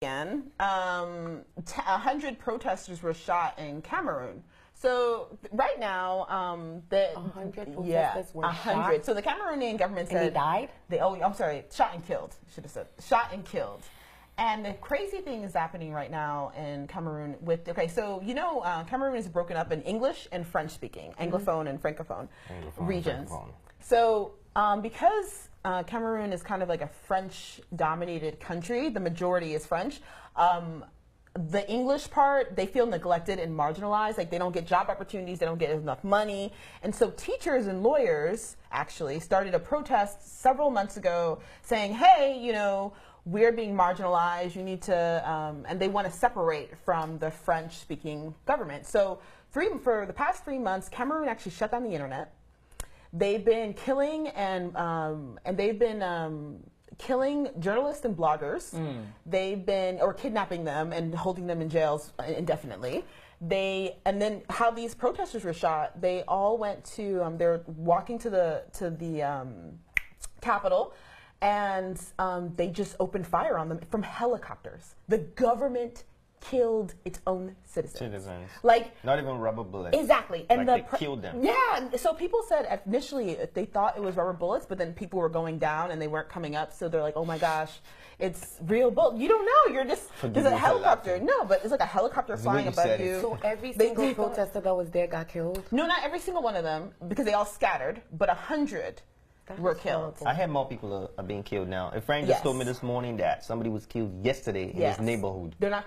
Again, 100 protesters were shot in Cameroon. So right now, 100 protesters were shot. So the Cameroonian government said they died. I'm sorry, shot and killed. Should have said shot and killed. And the crazy thing is happening right now in Cameroon with, so Cameroon is broken up in English and French speaking, Anglophone and Francophone regions. So because Cameroon is kind of like a French dominated country, the majority is French, the English part, they feel neglected and marginalized. Like they don't get job opportunities, they don't get enough money. And so teachers and lawyers actually started a protest several months ago saying, hey, we're being marginalized, you need to, and they want to separate from the French-speaking government. So for the past 3 months, Cameroon actually shut down the internet. They've been killing killing journalists and bloggers. They've been, or kidnapping them and holding them in jails indefinitely. And then how these protesters were shot, they all went to, they're walking to the Capitol, and they just opened fire on them from helicopters. The government killed its own citizens. Like not even rubber bullets. Exactly. And like they killed them. Yeah. So people said initially they thought it was rubber bullets, but then people were going down and they weren't coming up. So they're like, oh my gosh, it's real bullets. You don't know. You're just there's a helicopter. No, but it's like a helicopter flying above you. So every single protester that was there got killed? No, not every single one of them, because they all scattered, but 100 were killed. I heard more people are being killed now. A friend just told me this morning that somebody was killed yesterday in his neighborhood. They're not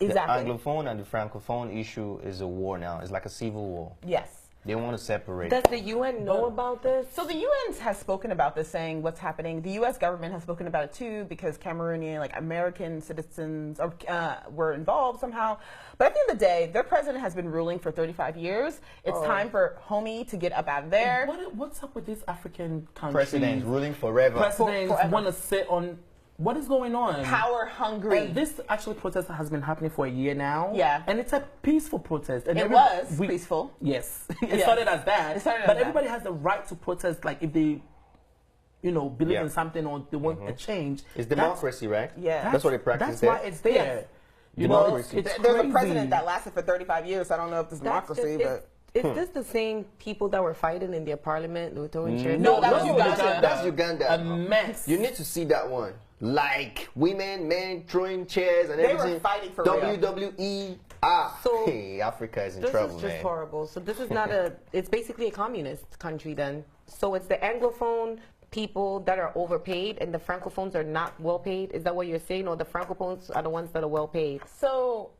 exactly. The Anglophone and the Francophone issue is a war now. It's like a civil war. Yes. They want to separate. Does the UN know about this? So the UN has spoken about this, saying what's happening. The U.S. government has spoken about it too, because Cameroonian, like American citizens, were involved somehow. But at the end of the day, their president has been ruling for 35 years. It's time for homie to get up out of there. What's up with these African countries? Presidents ruling forever. Presidents want to sit on. What is going on? Power hungry. And this actually protest has been happening for a year now. Yeah. And it's a peaceful protest. And it was peaceful. Yes. It started as that. But everybody has the right to protest, like if they, believe in something or they want a change. It's democracy, right? Yeah. That's what they practice. That's why it's there. There's a president that lasted for 35 years, so I don't know if it's democracy, but... Is this the same people that were fighting in their parliament? They were throwing chairs? No, that was Uganda. That's Uganda. A mess. You need to see that one. Like women, men throwing chairs and everything. They were fighting for real. WWE. So hey, Africa is in trouble, man. This is just horrible. So this is not it's basically a communist country then. So it's the Anglophone people that are overpaid and the Francophones are not well paid. Is that what you're saying? Or the Francophones are the ones that are well paid? So,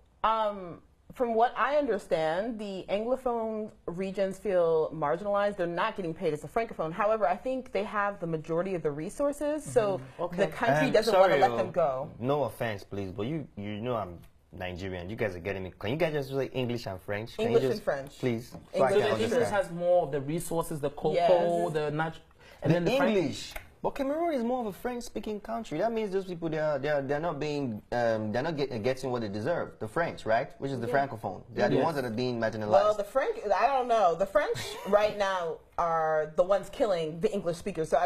from what I understand, the Anglophone regions feel marginalized. They're not getting paid as a Francophone. However, I think they have the majority of the resources, so the country doesn't want to let them go. No offense, please, but you know I'm Nigerian. You guys are getting me. Can you guys just say English and French? English and French. Please. English so the English has more of the resources, the cocoa, the natural... And then the English. But Cameroon is more of a French-speaking country. That means those people they're not being getting what they deserve. The French, right? Which is the Francophone. They're the ones that are being marginalized. Well, the French, I don't know. The French right now are the ones killing the English speakers. So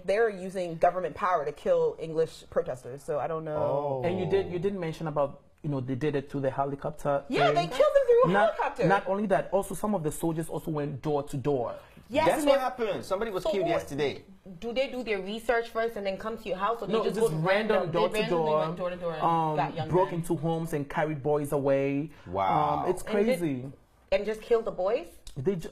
they're using government power to kill English protesters. So I don't know. Oh. And you did mention about they did it to the helicopter. Yeah, they killed them through a helicopter. Not only that, also some of the soldiers also went door to door. Yes, that's what happened. Somebody was killed yesterday. Do they do their research first and then come to your house, or no, they just random door to door, and got young broke men into homes and carried boys away. Wow, it's crazy. And just killed the boys.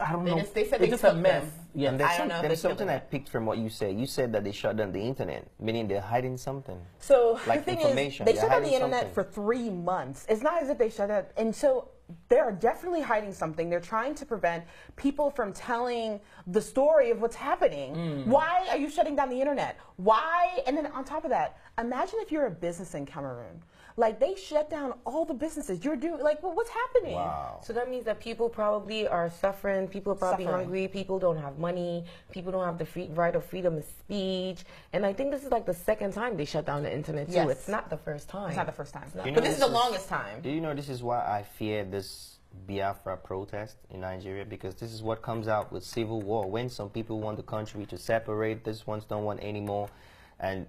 I don't know. They said it's just a mess. Yeah, and I don't know. There's something I picked from what you said. You said that they shut down the internet, meaning they're hiding something. So like the thing information. Is, they shut down the internet for 3 months. It's not as if they shut it, and so they're definitely hiding something. They're trying to prevent people from telling the story of what's happening. Why are you shutting down the internet? Why? And then on top of that, imagine if you're a business in Cameroon. Like, they shut down all the businesses. You're doing, like, well, what's happening? Wow. So that means that people probably are suffering. People are probably hungry. People don't have money. People don't have the right of freedom of speech. And I think this is like the second time they shut down the internet, too. Yes. It's not the first time. It's not the first time. You know, but this is the longest time. Do you know this is why I fear this Biafra protest in Nigeria? Because this is what comes out with civil war. When some people want the country to separate, these ones don't want anymore. and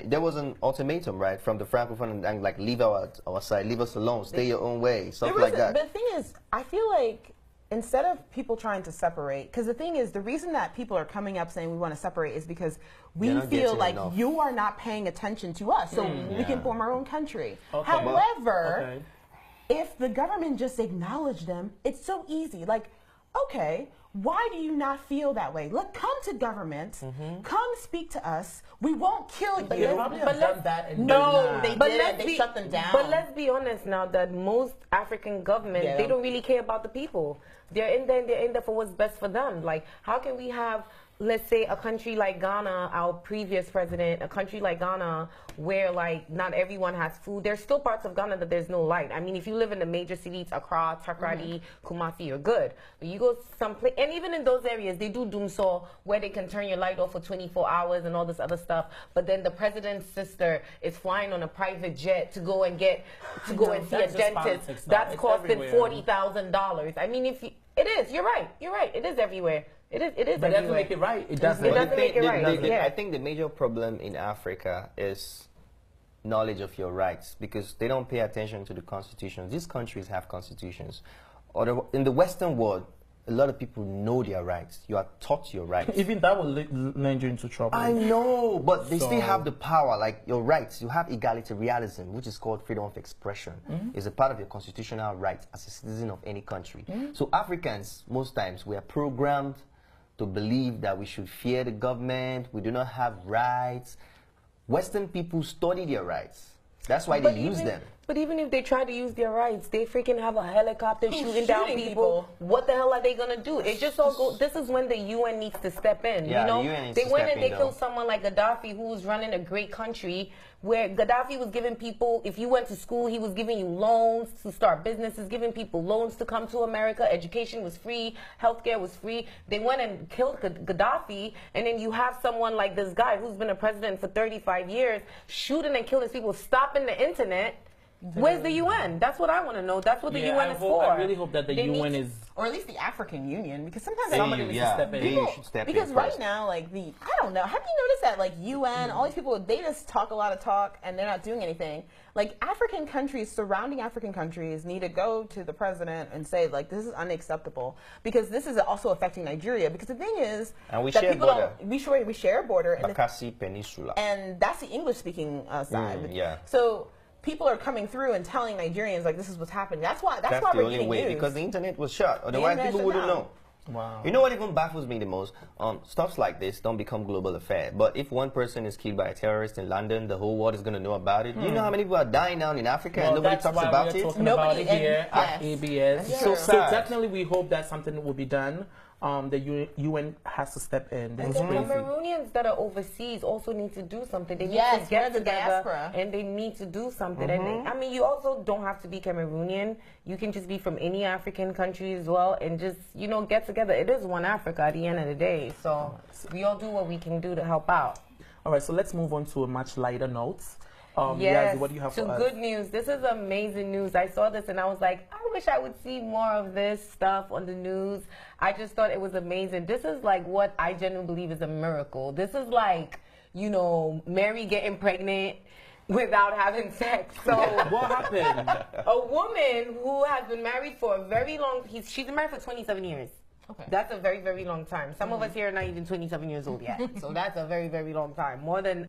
there was an ultimatum, right, from the Francophone, and like leave our side, leave us alone, stay your own way, stuff like that. The thing is, I feel like instead of people trying to separate, because the thing is, the reason that people are coming up saying we want to separate is because we feel like you are not paying attention to us, so we can form our own country. Okay. However, if the government just acknowledged them, it's so easy. Like, okay, why do you not feel that way? Look, come to government, come speak to us. We won't kill you. They probably have done that. And they did. They shut them down. But let's be honest now that most African governments, they don't really care about the people. They're in there for what's best for them. Like, how can we have, let's say, a country like Ghana, our previous president, a country like Ghana, where like not everyone has food. There's still parts of Ghana that there's no light. I mean, if you live in the major cities, Accra, Takoradi, Kumasi, you're good. But you go someplace, and even in those areas, they do doomsaw where they can turn your light off for 24 hours and all this other stuff. But then the president's sister is flying on a private jet to go and see a dentist. That's costing $40,000. I mean, it is. You're right. It is everywhere. It is. But it doesn't make it right. It doesn't. It doesn't make it right. I think the major problem in Africa is knowledge of your rights, because they don't pay attention to the constitutions. These countries have constitutions. In the Western world, a lot of people know their rights. You are taught your rights. Even that will land you into trouble. I know, but they still have the power, like your rights. You have egalitarianism, which is called freedom of expression. It's a part of your constitutional rights as a citizen of any country. So Africans, most times, we are programmed to believe that we should fear the government. We do not have rights. Western people study their rights. That's why they use them. But even if they try to use their rights, they freaking have a helicopter shooting down people. What the hell are they gonna do? It just all go. This is when the UN needs to step in. Yeah, you know, the UN needs they to went step and they in, killed someone like Gaddafi, who was running a great country, where Gaddafi was giving people, if you went to school, he was giving you loans to start businesses, giving people loans to come to America. Education was free, healthcare was free. They went and killed Gaddafi, and then you have someone like this guy who's been a president for 35 years, shooting and killing people, stopping the internet. Where's the UN? That's what I want to know. That's what the UN is for. I really hope that the UN is, or at least the African Union, because sometimes somebody needs to step in. They should step in because right first. now, like I don't know. Have you noticed that like UN, all these people, they just talk a lot of talk and they're not doing anything. Like African countries, surrounding African countries, need to go to the president and say like this is unacceptable, because this is also affecting Nigeria. Because the thing is, and we that share people border. we share a border, and Bakassi Peninsula, and that's the English-speaking side. Yeah. So people are coming through and telling Nigerians like this is what's happening. That's why the we're only getting way, news. because the internet was shut. Otherwise, people wouldn't know. Wow. You know what even baffles me the most? Stuff like this don't become global affair. But if one person is killed by a terrorist in London, the whole world is going to know about it. You know how many people are dying now in Africa and nobody talks about it? Nobody here at ABS. So sad. Definitely we hope that something will be done. The UN has to step in. And the Cameroonians that are overseas also need to do something. They need to get together diaspora. And they need to do something. And I mean, you also don't have to be Cameroonian. You can just be from any African country as well, and just, you know, get together. It is one Africa at the end of the day. So we all do what we can do to help out. All right, so let's move on to a much lighter note. Yes, what do you have for us? good news. This is amazing news. I saw this and I was like, I wish I would see more of this stuff on the news. I just thought it was amazing. This is like what I genuinely believe is a miracle. This is like, you know, Mary getting pregnant without having sex. So what happened? A woman who has been married for a very long, she's been married for 27 years. Okay. That's a very, very long time. Some of us here are not even 27 years old yet. So that's a very, very long time. More than